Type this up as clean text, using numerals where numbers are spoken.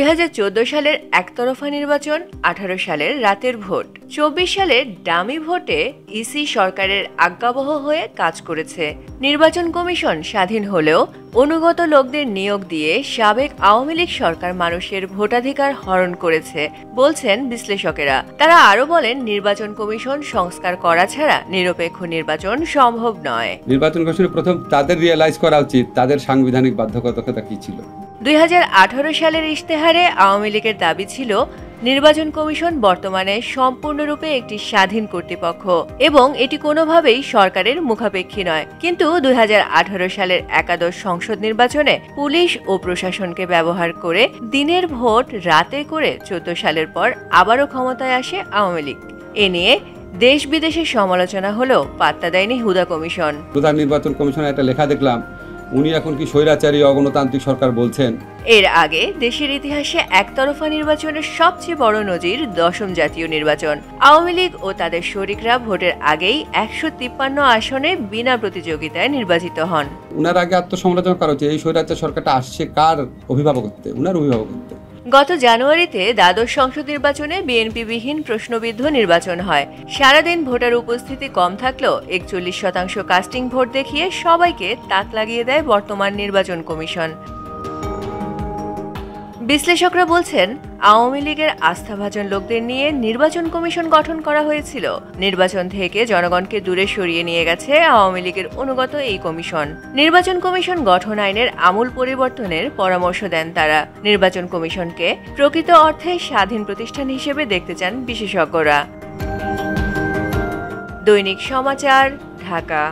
2014 সালের একতরফা নির্বাচন, 18 সালের রাতের ভোট, 24 সালের ডামি ভোটে ইসি সরকারের আজ্ঞাবহ হয়ে কাজ করেছে। নির্বাচন কমিশন স্বাধীন হলেও অনুগত লোকদের নিয়োগ দিয়ে সাবেক আওয়ামী লীগ সরকার মানুষের ভোটাধিকার হরণ করেছে বলছেন বিশ্লেষকেরা। তারা আরো বলেন, নির্বাচন কমিশন সংস্কার করা ছাড়া নিরপেক্ষ নির্বাচন সম্ভব নয়। নির্বাচন কমিশনের প্রথম তাদের রিয়েলাইজ করা উচিত তাদের সাংবিধানিক বাধ্যবাধকতা কি ছিল। 2018 সালের ইশতেহারে আওয়ামী লীগের দাবি ছিল নির্বাচন কমিশন বর্তমানে সম্পূর্ণরূপে একটি স্বাধীন কর্তৃপক্ষ এবং এটি কোনোভাবেই সরকারের মুখাপেক্ষী নয়। কিন্তু 2018 সালের একাদশ সংসদ নির্বাচনে পুলিশ ও প্রশাসনকে ব্যবহার করে দিনের ভোট রাতে করে 14 সালের পর আবারও ক্ষমতায় আসে আওয়ামী লীগ। এ নিয়ে দেশ বিদেশে সমালোচনা হলেও পাত্তা দেয়নি হুদা কমিশন। প্রধান নির্বাচন কমিশনের একটা লেখা দেখলাম, উনি এখন কি স্বৈরাচারী অগণতান্ত্রিক সরকার বলছেন। এর আগে দেশের ইতিহাসে একতরফা নির্বাচনের সবচেয়ে বড় নজির 10ম জাতীয় নির্বাচন। আওয়ামী লীগ ও তাদের শরিকরা ভোটের আগেই 153 আসনে বিনা প্রতিযোগিতায় নির্বাচিত হন। উনার আগে আত্মসমালোচনা করা হচ্ছে, এই স্বৈরাচার সরকারটা আসছে কার অভিভাবকত্বে? উনার অভিভাবকত্বে। গত জানুয়ারিতে দ্বাদশ সংসদ নির্বাচনে বিএনপিবিহীন প্রশ্নবিদ্ধ নির্বাচন হয়। সারাদিন ভোটার উপস্থিতি কম থাকলেও 41% কাস্টিং ভোট দেখিয়ে সবাইকে তাক লাগিয়ে দেয় বর্তমান নির্বাচন কমিশন। বিশ্লেষকরা বলছেন, আওয়ামী লীগের আস্থাভাজন লোকদের নিয়ে নির্বাচন কমিশন গঠন করা হয়েছিল। নির্বাচন থেকে জনগণকে দূরে সরিয়ে নিয়ে গেছে আওয়ামী লীগের অনুগত এই কমিশন। নির্বাচন কমিশন গঠন আইনের আমূল পরিবর্তনের পরামর্শ দেন তারা। নির্বাচন কমিশনকে প্রকৃত অর্থে স্বাধীন প্রতিষ্ঠান হিসেবে দেখতে চান বিশেষজ্ঞরা। দৈনিক সমাচার, ঢাকা।